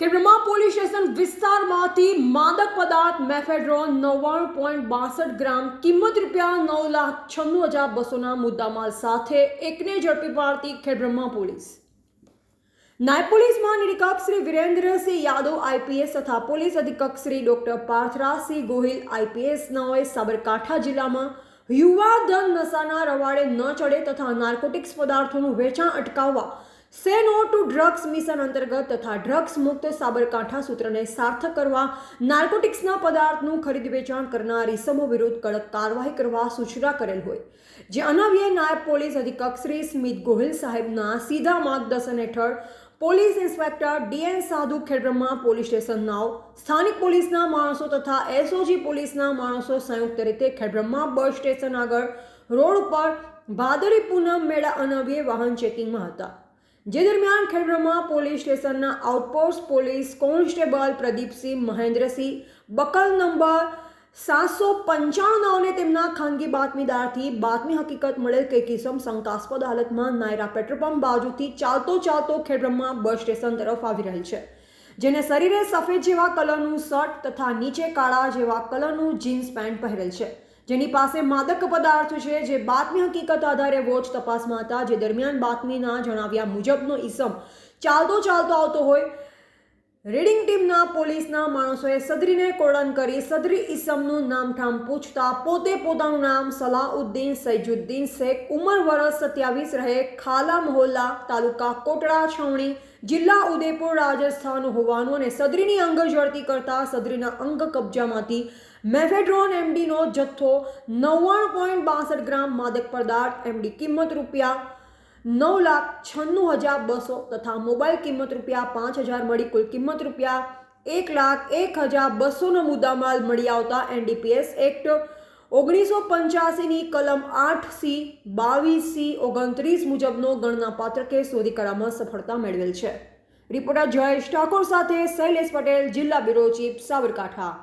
Khedbrahma police station વિસ્તારમાંથી માદક પદાર્થ મેફેડ્રોન 99.62 ગ્રામ કિંમત ₹9,96,200ના મુદ્દામાલ સાથે એકને ઝડપી પાડતી ખેડબ્રહ્મા પોલીસ। નાયબ પોલીસ મહાનિરીક્ષક શ્રી વિરેન્દ્રસિંહ યાદવ આઈપીએસ તથા પોલીસ અધિક્ષક શ્રી ડોક્ટર પાર્થરાજસિંહ ગોહિલ આઈપીએસ નાઓએ સાબરકાંઠા જિલ્લામાં યુવાધન નશાના રવાડે ન ચડે તથા નાર્કોટિક્સ પદાર્થોનું વેચાણ અટકાવવા સે નો ટુ ડ્રગ્સ મિશન અંતર્ગત તથા ડ્રગ્સ મુક્ત સાબરકાંઠા સૂત્રને સાર્થક કરવા નાર્કોટિક્સના પદાર્થનું ખરીદ વેચાણ કરનાર ઇસમો વિરુદ્ધ કડક કાર્યવાહી કરવા સૂચના કરેલ હોય, જે અન્વયે નાયબ પોલીસ અધિક્ષક શ્રી સ્મિત ગોહિલ સાહેબના સીધા માર્ગદર્શન હેઠળ પોલીસ ઇન્સ્પેક્ટર ડીએન સાધુ ખેડબ્રહ્મા પોલીસ સ્ટેશન નાવ, સ્થાનિક પોલીસના માણસો તથા એસઓજી પોલીસના માણસો સંયુક્ત રીતે ખેડબ્રહ્મા બસ સ્ટેશન આગળ રોડ ઉપર ભાદરી પૂનમ મેળા અન્વયે વાહન ચેકિંગમાં હતા, જે દરમિયાન ખેડબ્રહ્મા પોલીસ સ્ટેશનના outpost police constable Pradipsinh Mahendrasinh buckle number 795 તેમના ખાનગી બાતમીદારથી બાતમી હકીકત મળેલ કે કિસમ શંકાસ્પદ હાલતમાં નાયરા પેટ્રોલ પંપ બાજુથી ચાલતો ખેડબ્રહ્મા બસ સ્ટેશન તરફ આવી રહેલ છે, જેને શરીરે સફેદ જેવા કલરનું શર્ટ તથા નીચે કાળા જેવા કલરનું જીન્સ પેન્ટ પહેરેલ છે, જેની પાસે માદક પદાર્થ છે, જે બાતમી હકીકત આધારે વોચ તપાસમાં હતા, જે દરમિયાન બાતમીના જણાવ્યા મુજબનો ઈસમ ચાલતો આવતો હોય। રીડિંગ ટીમના પોલીસના માણસોએ સદરીને કોર્ડન કરી સદરી ઈસમનું નામઠામ પૂછતા પોતે પોતાનું નામ સલાઉદ્દીન સૈજુદ્દીન શેખ, ઉંમર વર્ષ 27, રહે ખાલા મહોલ્લા, તાલુકા કોટડા છાવણી, જિલ્લા ઉદયપુર, રાજસ્થાન હોવાનું અને સદરીની અંગ ઝડપી કરતા સદરીના અંગ કબજામાંથી મેફેડ્રોન એમડીનો જથ્થો 99.62 ગ્રામ માદક પદાર્થ એમડી કિંમત ₹9,96,200 તથા મોબાઈલ કિંમત ₹5,000 મળી કુલ કિંમત ₹1,01,200નો મુદ્દામાલ મળી આવતા એનડીપીએસ એક્ટ 1985ની કલમ 8C, 22C, 29 મુજબનો ગણનાપાત્ર કેસ શોધી કાઢવામાં સફળતા મેળવેલ છે। રિપોર્ટર જયેશ ઠાકોર સાથે શૈલેષ પટેલ, જિલ્લા બ્યુરો ચીફ, સાબરકાંઠા।